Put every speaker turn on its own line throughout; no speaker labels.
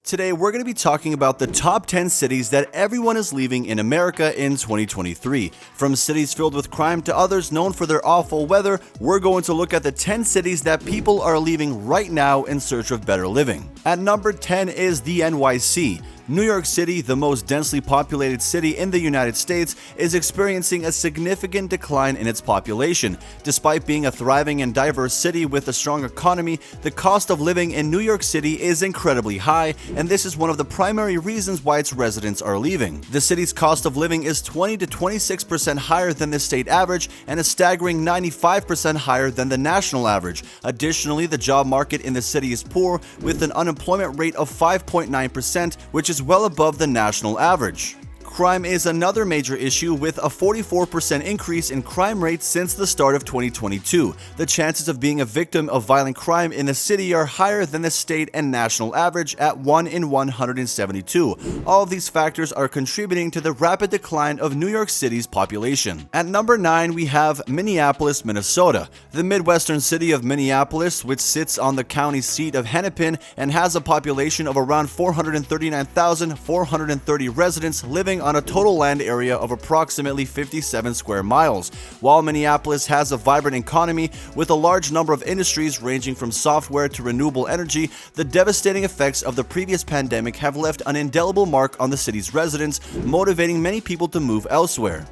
Today, we're going to be talking about the top 10 cities that everyone is leaving in America in 2023. From cities filled with crime to others known for their awful weather, we're going to look at the 10 cities that people are leaving right now in search of better living. At number 10 is the NYC. New York City, the most densely populated city in the United States, is experiencing a significant decline in its population. Despite being a thriving and diverse city with a strong economy, the cost of living in New York City is incredibly high, and this is one of the primary reasons why its residents are leaving. The city's cost of living is 20 to 26% higher than the state average and a staggering 95% higher than the national average. Additionally, the job market in the city is poor, with an unemployment rate of 5.9%, which is well above the national average. Crime is another major issue, with a 44% increase in crime rates since the start of 2022. The chances of being a victim of violent crime in the city are higher than the state and national average at 1 in 172. All of these factors are contributing to the rapid decline of New York City's population. At number 9, we have Minneapolis, Minnesota. The Midwestern city of Minneapolis, which sits on the county seat of Hennepin and has a population of around 439,430 residents living on a total land area of approximately 57 square miles. While Minneapolis has a vibrant economy with a large number of industries ranging from software to renewable energy, the devastating effects of the previous pandemic have left an indelible mark on the city's residents, motivating many people to move elsewhere.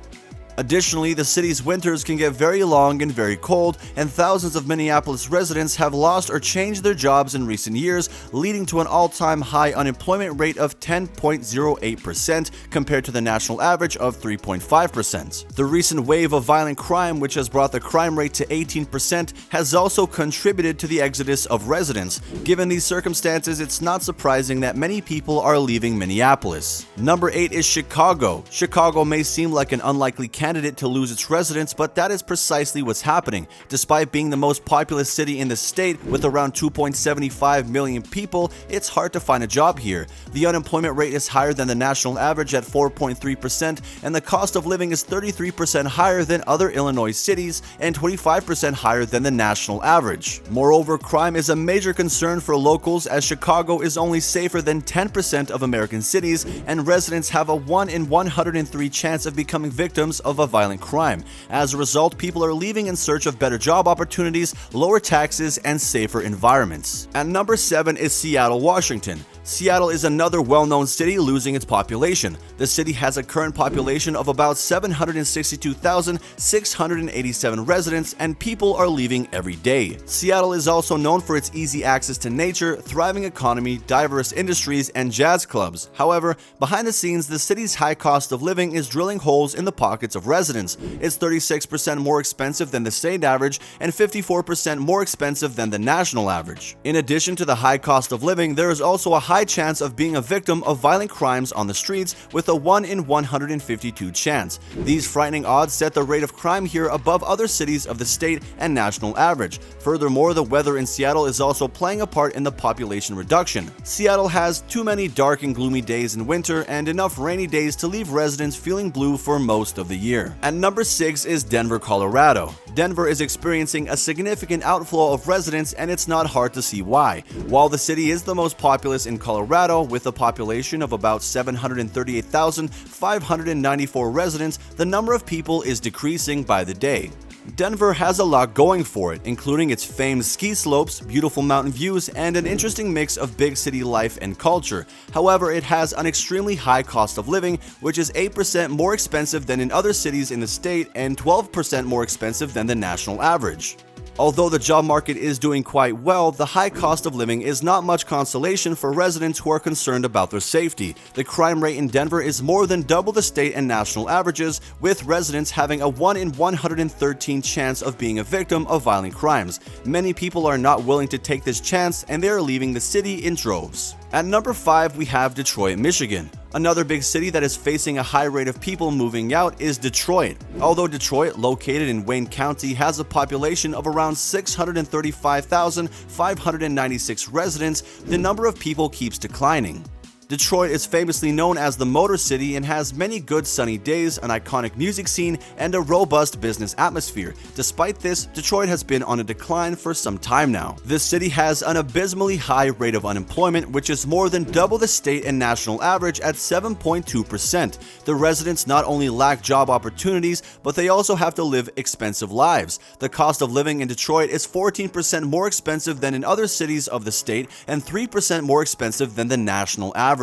Additionally, the city's winters can get very long and very cold, and thousands of Minneapolis residents have lost or changed their jobs in recent years, leading to an all-time high unemployment rate of 10.08% compared to the national average of 3.5%. The recent wave of violent crime, which has brought the crime rate to 18%, has also contributed to the exodus of residents. Given these circumstances, it's not surprising that many people are leaving Minneapolis. Number 8 is Chicago. Chicago may seem like an unlikely candidate to lose its residents, but that is precisely what's happening. Despite being the most populous city in the state with around 2.75 million people, it's hard to find a job here. The unemployment rate is higher than the national average at 4.3%, and the cost of living is 33% higher than other Illinois cities and 25% higher than the national average. Moreover, crime is a major concern for locals, as Chicago is only safer than 10% of American cities, and residents have a 1 in 103 chance of becoming victims of a violent crime. As a result, people are leaving in search of better job opportunities, lower taxes, and safer environments. At number 7 is Seattle, Washington. Seattle is another well-known city losing its population. The city has a current population of about 762,687 residents, and people are leaving every day. Seattle is also known for its easy access to nature, thriving economy, diverse industries, and jazz clubs. However, behind the scenes, the city's high cost of living is drilling holes in the pockets of residents. It's 36% more expensive than the state average and 54% more expensive than the national average. In addition to the high cost of living, there is also a high chance of being a victim of violent crimes on the streets, with a 1 in 152 chance. These frightening odds set the rate of crime here above other cities of the state and national average. Furthermore, the weather in Seattle is also playing a part in the population reduction. Seattle has too many dark and gloomy days in winter and enough rainy days to leave residents feeling blue for most of the year. At number 6 is Denver, Colorado. Denver is experiencing a significant outflow of residents, and it's not hard to see why. While the city is the most populous in Colorado, with a population of about 738,594 residents, the number of people is decreasing by the day. Denver has a lot going for it, including its famed ski slopes, beautiful mountain views, and an interesting mix of big city life and culture. However, it has an extremely high cost of living, which is 8% more expensive than in other cities in the state and 12% more expensive than the national average. Although the job market is doing quite well, the high cost of living is not much consolation for residents who are concerned about their safety. The crime rate in Denver is more than double the state and national averages, with residents having a 1 in 113 chance of being a victim of violent crimes. Many people are not willing to take this chance, and they are leaving the city in droves. At number 5, we have Detroit, Michigan. Another big city that is facing a high rate of people moving out is Detroit. Although Detroit, located in Wayne County, has a population of around 635,596 residents, the number of people keeps declining. Detroit is famously known as the Motor City and has many good sunny days, an iconic music scene, and a robust business atmosphere. Despite this, Detroit has been on a decline for some time now. This city has an abysmally high rate of unemployment, which is more than double the state and national average at 7.2%. The residents not only lack job opportunities, but they also have to live expensive lives. The cost of living in Detroit is 14% more expensive than in other cities of the state and 3% more expensive than the national average.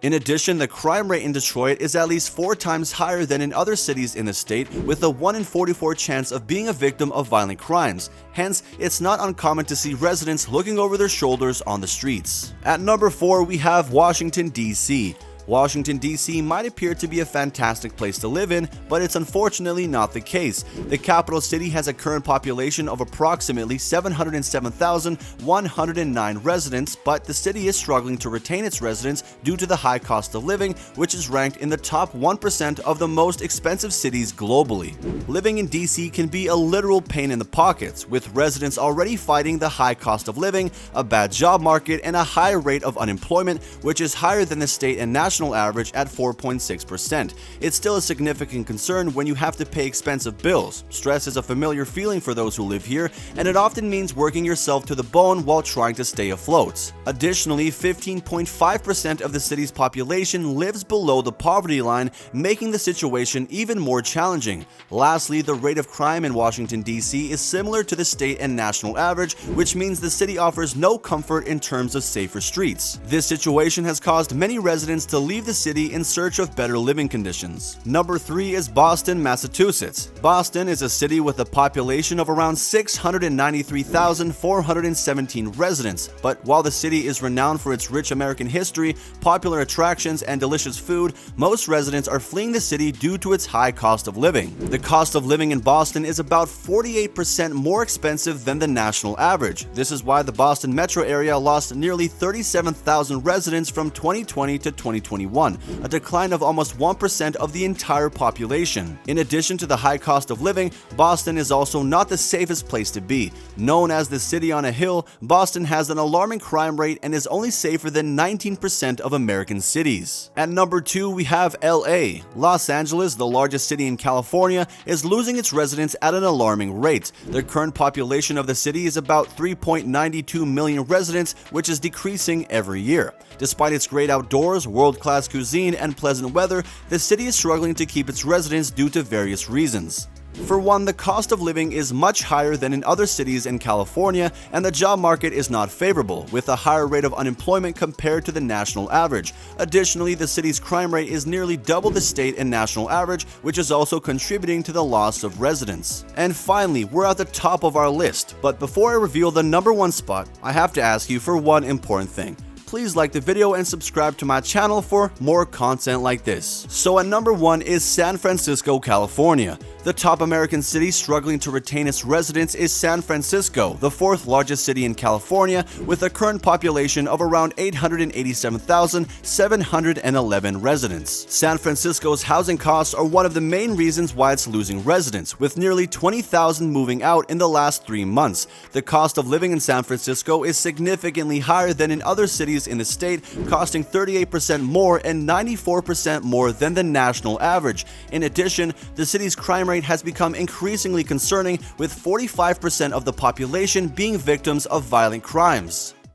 In addition, the crime rate in Detroit is at least 4 times higher than in other cities in the state, with a 1 in 44 chance of being a victim of violent crimes. Hence, it's not uncommon to see residents looking over their shoulders on the streets. At number 4, we have Washington, D.C. Washington, D.C. might appear to be a fantastic place to live in, but it's unfortunately not the case. The capital city has a current population of approximately 707,109 residents, but the city is struggling to retain its residents due to the high cost of living, which is ranked in the top 1% of the most expensive cities globally. Living in D.C. can be a literal pain in the pockets, with residents already fighting the high cost of living, a bad job market, and a high rate of unemployment, which is higher than the state and national average at 4.6%. It's still a significant concern when you have to pay expensive bills. Stress is a familiar feeling for those who live here, and it often means working yourself to the bone while trying to stay afloat. Additionally, 15.5% of the city's population lives below the poverty line, making the situation even more challenging. Lastly, the rate of crime in Washington, D.C. is similar to the state and national average, which means the city offers no comfort in terms of safer streets. This situation has caused many residents to leave the city in search of better living conditions. Number 3 is Boston, Massachusetts. Boston is a city with a population of around 693,417 residents, but while the city is renowned for its rich American history, popular attractions, and delicious food, most residents are fleeing the city due to its high cost of living. The cost of living in Boston is about 48% more expensive than the national average. This is why the Boston metro area lost nearly 37,000 residents from 2020 to 2021, a decline of almost 1% of the entire population. In addition to the high cost of living, Boston is also not the safest place to be. Known as the city on a hill, Boston has an alarming crime rate and is only safer than 19% of American cities. At number 2, we have LA. Los Angeles, the largest city in California, is losing its residents at an alarming rate. The current population of the city is about 3.92 million residents, which is decreasing every year. Despite its great outdoors, world-class cuisine, and pleasant weather, the city is struggling to keep its residents due to various reasons. For one, the cost of living is much higher than in other cities in California, and the job market is not favorable, with a higher rate of unemployment compared to the national average. Additionally, the city's crime rate is nearly double the state and national average, which is also contributing to the loss of residents. And finally, we're at the top of our list, but before I reveal the number 1 spot, I have to ask you for one important thing. Please like the video and subscribe to my channel for more content like this. So at number 1 is San Francisco, California. The top American city struggling to retain its residents is San Francisco, the 4th largest city in California, with a current population of around 887,711 residents. San Francisco's housing costs are one of the main reasons why it's losing residents, with nearly 20,000 moving out in the last 3 months. The cost of living in San Francisco is significantly higher than in other cities in the state, costing 38% more and 94% more than the national average. In addition, the city's crime rate has become increasingly concerning, with 45% of the population being victims of violent crimes.